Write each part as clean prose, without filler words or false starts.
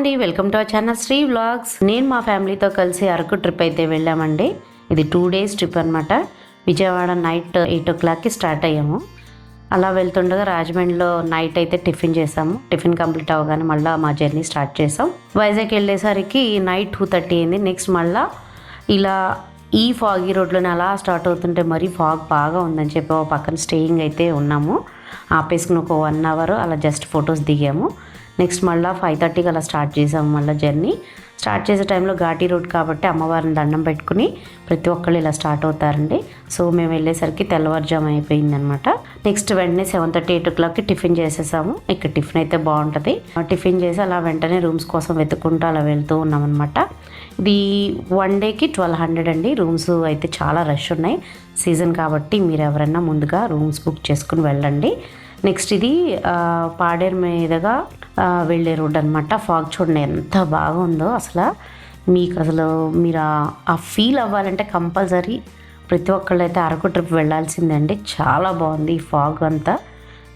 అండి, welcome to our channel Sri vlogs. నేను మా ఫ్యామిలీతో కలిసి అరకు ట్రిప్ అయితే వెళ్ళామండి. ఇది 2 days ట్రిప్ అనమాట. విజయవాడ నైట్ 8 o'clockకి స్టార్ట్ అయ్యాము. అలా వెళ్తుండగా రాజమండ్రిలో నైట్ అయితే టిఫిన్ చేసాము. టిఫిన్ కంప్లీట్ అవ్వగానే మళ్ళీ మా జర్నీ స్టార్ట్ చేసాం. వైజాగ్ వెళ్ళేసరికి నైట్ 2:30 అయింది. నెక్స్ట్ మళ్ళీ ఇలా ఈ ఫాగీ రోడ్లోనే అలా స్టార్ట్ అవుతుంటే మరీ ఫాగ్ బాగా ఉందని చెప్పి ఒక పక్కన స్టేయింగ్ అయితే ఉన్నాము. ఆపేసుకుని ఒక 1 hour అలా జస్ట్ ఫొటోస్ దిగాము. నెక్స్ట్ మళ్ళీ 5:30కి అలా స్టార్ట్ చేసాము. మళ్ళీ జర్నీ స్టార్ట్ చేసే టైంలో ఘాటీ రోడ్ కాబట్టి అమ్మవారిని దండం పెట్టుకుని ప్రతి ఒక్కళ్ళు ఇలా స్టార్ట్ అవుతారండి. సో మేము వెళ్ళేసరికి తెల్లవారుజాము అయిపోయిందనమాట. నెక్స్ట్ వెంటనే 7:30, 8 o'clockకి టిఫిన్ చేసేసాము. ఇక్కడ టిఫిన్ అయితే బాగుంటుంది. టిఫిన్ చేసి అలా వెంటనే రూమ్స్ కోసం వెతుక్కుంటూ అలా వెళ్తూ ఉన్నాం అనమాట. ఇది 1 dayకి 1200 అండి. రూమ్స్ అయితే చాలా రష్ ఉన్నాయి. సీజన్ కాబట్టి మీరు ఎవరైనా ముందుగా రూమ్స్ బుక్ చేసుకుని వెళ్ళండి. నెక్స్ట్ ఇది పాడేరు మీదుగా వెళ్ళే రోడ్ అనమాట. ఫాగ్ చూడండి ఎంత బాగుందో అసలు. మీకు అసలు మీరు ఆ ఫీల్ అవ్వాలంటే కంపల్సరీ ప్రతి ఒక్కళ్ళు అయితే అరకు ట్రిప్ వెళ్ళాల్సిందే అండి. చాలా బాగుంది ఈ ఫాగ్ అంతా.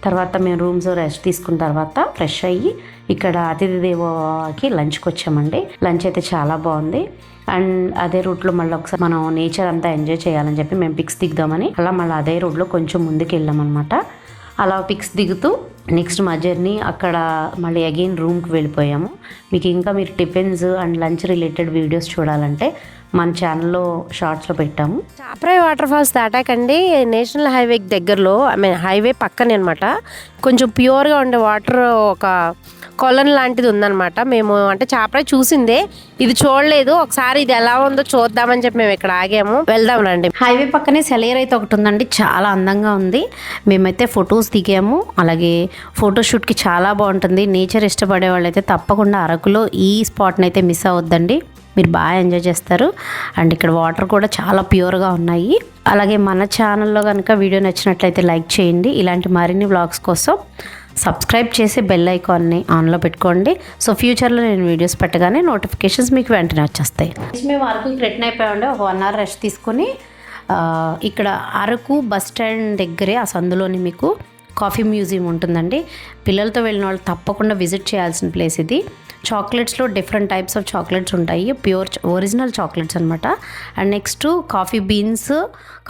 తర్వాత మేము రూమ్స్ రెస్ట్ తీసుకున్న తర్వాత ఫ్రెష్ అయ్యి ఇక్కడ అతిథి దేవోకి లంచ్కి వచ్చామండి. లంచ్ అయితే చాలా బాగుంది. అండ్ అదే రూట్లో మళ్ళీ ఒకసారి మనం నేచర్ అంతా ఎంజాయ్ చేయాలని చెప్పి మేము పిక్స్ దిగుదామని అలా మళ్ళీ అదే రోడ్లో కొంచెం ముందుకు వెళ్ళామన్నమాట. అలా పిక్స్ దిగుతూ నెక్స్ట్ మా జర్నీ అక్కడ మళ్ళీ అగైన్ రూమ్కి వెళ్ళిపోయాము. మీకు ఇంకా మీరు tiffins and lunch related videos చూడాలంటే మన ఛానల్లో షార్ట్స్లో పెట్టాము. చాపరాయి వాటర్ ఫాల్స్ దాటాకండి నేషనల్ హైవే దగ్గరలో, హైవే పక్కనే అనమాట. కొంచెం ప్యూర్గా ఉండే వాటర్ ఒక కొలను లాంటిది ఉందన్నమాట. మేము అంటే చాపరాయి చూసిందే, ఇది చూడలేదు. ఒకసారి ఇది ఎలా ఉందో చూద్దామని చెప్పి మేము ఇక్కడ ఆగాము. వెళ్దాం రండి. హైవే పక్కనే సెలయేరు అయితే ఒకటి ఉందండి, చాలా అందంగా ఉంది. మేమైతే ఫొటోస్ దిగాము. అలాగే ఫోటోషూట్కి చాలా బాగుంటుంది. నేచర్ ఇష్టపడే వాళ్ళైతే తప్పకుండా అరకులో ఈ స్పాట్ని అయితే మిస్ అవ్వద్దండి. మీరు బాగా ఎంజాయ్ చేస్తారు. అండ్ ఇక్కడ వాటర్ కూడా చాలా ప్యూర్గా ఉన్నాయి. అలాగే మన ఛానల్లో కనుక వీడియో నచ్చినట్లయితే లైక్ చేయండి. ఇలాంటి మరిన్ని వ్లాగ్స్ కోసం సబ్స్క్రైబ్ చేసి బెల్ ఐకాన్ని ఆన్లో పెట్టుకోండి. సో ఫ్యూచర్లో నేను వీడియోస్ పెట్టగానే నోటిఫికేషన్స్ మీకు వెంటనే వచ్చేస్తాయి. మేము అరకుకి రిటర్న్ అయిపోయామండి. ఒక 1 hour రెస్ట్ తీసుకొని ఇక్కడ అరకు బస్ స్టాండ్ దగ్గరే ఆ సందులోని మీకు కాఫీ మ్యూజియం ఉంటుందండి. పిల్లలతో వెళ్ళిన వాళ్ళు తప్పకుండా విజిట్ చేయాల్సిన ప్లేస్ ఇది. చాక్లెట్స్లో డిఫరెంట్ టైప్స్ ఆఫ్ చాక్లెట్స్ ఉంటాయి. ప్యూర్ ఒరిజినల్ చాక్లెట్స్ అనమాట. And next coffee beans,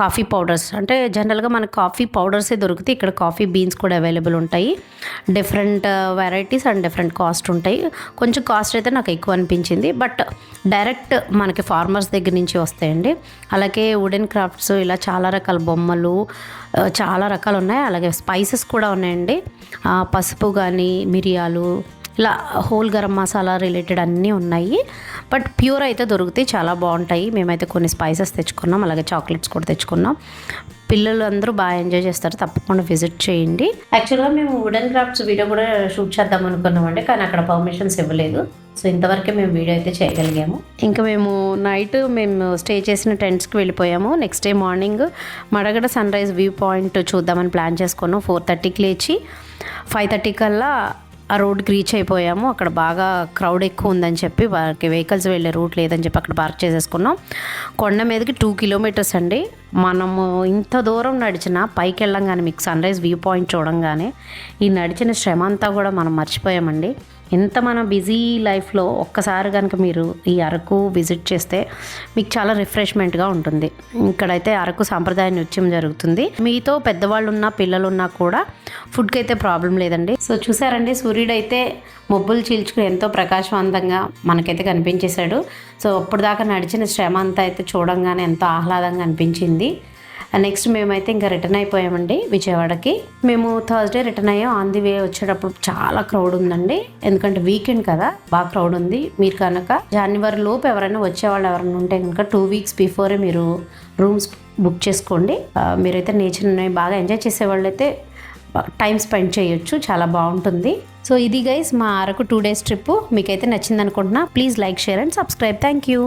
coffee powders, అంటే జనరల్గా మనకు కాఫీ పౌడర్సే దొరుకుతాయి. ఇక్కడ కాఫీ బీన్స్ కూడా అవైలబుల్ ఉంటాయి. Different varieties and different cost ఉంటాయి. కొంచెం కాస్ట్ అయితే నాకు ఎక్కువ అనిపించింది, బట్ డైరెక్ట్ మనకి ఫార్మర్స్ దగ్గర నుంచి వస్తాయండి. అలాగే వుడెన్ క్రాఫ్ట్స్, ఇలా చాలా రకాల బొమ్మలు, చాలా రకాలు ఉన్నాయి. అలాగే స్పైసెస్ కూడా ఉన్నాయండి. పసుపు కానీ, మిరియాలు, ఇలా హోల్ గరం మసాలా రిలేటెడ్ అన్నీ ఉన్నాయి. బట్ ప్యూర్ అయితే దొరుకుతాయి, చాలా బాగుంటాయి. మేమైతే కొన్ని స్పైసెస్ తెచ్చుకున్నాం, అలాగే చాక్లెట్స్ కూడా తెచ్చుకున్నాం. పిల్లలు అందరూ బాగా ఎంజాయ్ చేస్తారు, తప్పకుండా విజిట్ చేయండి. యాక్చువల్గా మేము వుడెన్ క్రాఫ్ట్స్ వీడియో కూడా షూట్ చేద్దాం అనుకున్నామండి, కానీ అక్కడ పర్మిషన్స్ ఇవ్వలేదు. సో ఇంతవరకే మేము వీడియో అయితే చేయగలిగాము. ఇంకా మేము నైట్ స్టే చేసిన టెంట్స్కి వెళ్ళిపోయాము. Next day morning Madagada sun rise view point చూద్దామని ప్లాన్ చేసుకున్నాం. 4:30కి లేచి 5:30 కల్లా ఆ రోడ్కి రీచ్ అయిపోయాము. అక్కడ బాగా క్రౌడ్ ఎక్కువ ఉందని చెప్పి వారికి వెహికల్స్ వెళ్ళే రూట్ లేదని చెప్పి అక్కడ పార్క్ చేసేసుకున్నాం. కొండ మీదకి 2 kilometers అండి. మనము ఇంత దూరం నడిచినా పైకి వెళ్ళంగానే మీకు సన్ రైజ్ వ్యూ పాయింట్ చూడంగానే ఈ నడిచిన శ్రమ అంతా కూడా మనం మర్చిపోయామండి. ఎంత మన బిజీ లైఫ్లో ఒక్కసారి కనుక మీరు ఈ అరకు విజిట్ చేస్తే మీకు చాలా రిఫ్రెష్మెంట్గా ఉంటుంది. ఇక్కడైతే అరకు సాంప్రదాయ నృత్యం జరుగుతుంది. మీతో పెద్దవాళ్ళు ఉన్నా పిల్లలు ఉన్నా కూడా ఫుడ్కి అయితే ప్రాబ్లం లేదండి. సో చూసారండి, సూర్యుడు అయితే మబ్బులు చీల్చుకుని ఎంతో ప్రకాశవంతంగా మనకైతే కనిపించేశాడు. సో అప్పుడు దాకా నడిచిన శ్రమ అంతా అయితే చూడంగానే ఎంతో ఆహ్లాదంగా అనిపించింది. నెక్స్ట్ మేమైతే ఇంకా రిటర్న్ అయిపోయామండి విజయవాడకి. మేము థర్స్డే రిటర్న్ అయ్యాం. ఆన్ ది వే వచ్చేటప్పుడు చాలా క్రౌడ్ ఉందండి, ఎందుకంటే వీకెండ్ కదా, బాగా క్రౌడ్ ఉంది. మీరు కనుక జనవరి లోపు ఎవరైనా వచ్చేవాళ్ళు ఎవరైనా ఉంటే కనుక 2 weeks బిఫోరే మీరు రూమ్స్ బుక్ చేసుకోండి. మీరైతే నేచర్ని బాగా ఎంజాయ్ చేసేవాళ్ళు అయితే టైం స్పెండ్ చేయొచ్చు, చాలా బాగుంటుంది. సో ఇది గైస్ మా అరకు 2 days ట్రిప్. మీకైతే నచ్చింది అనుకుంటున్నా. Please like, share and subscribe. Thank you.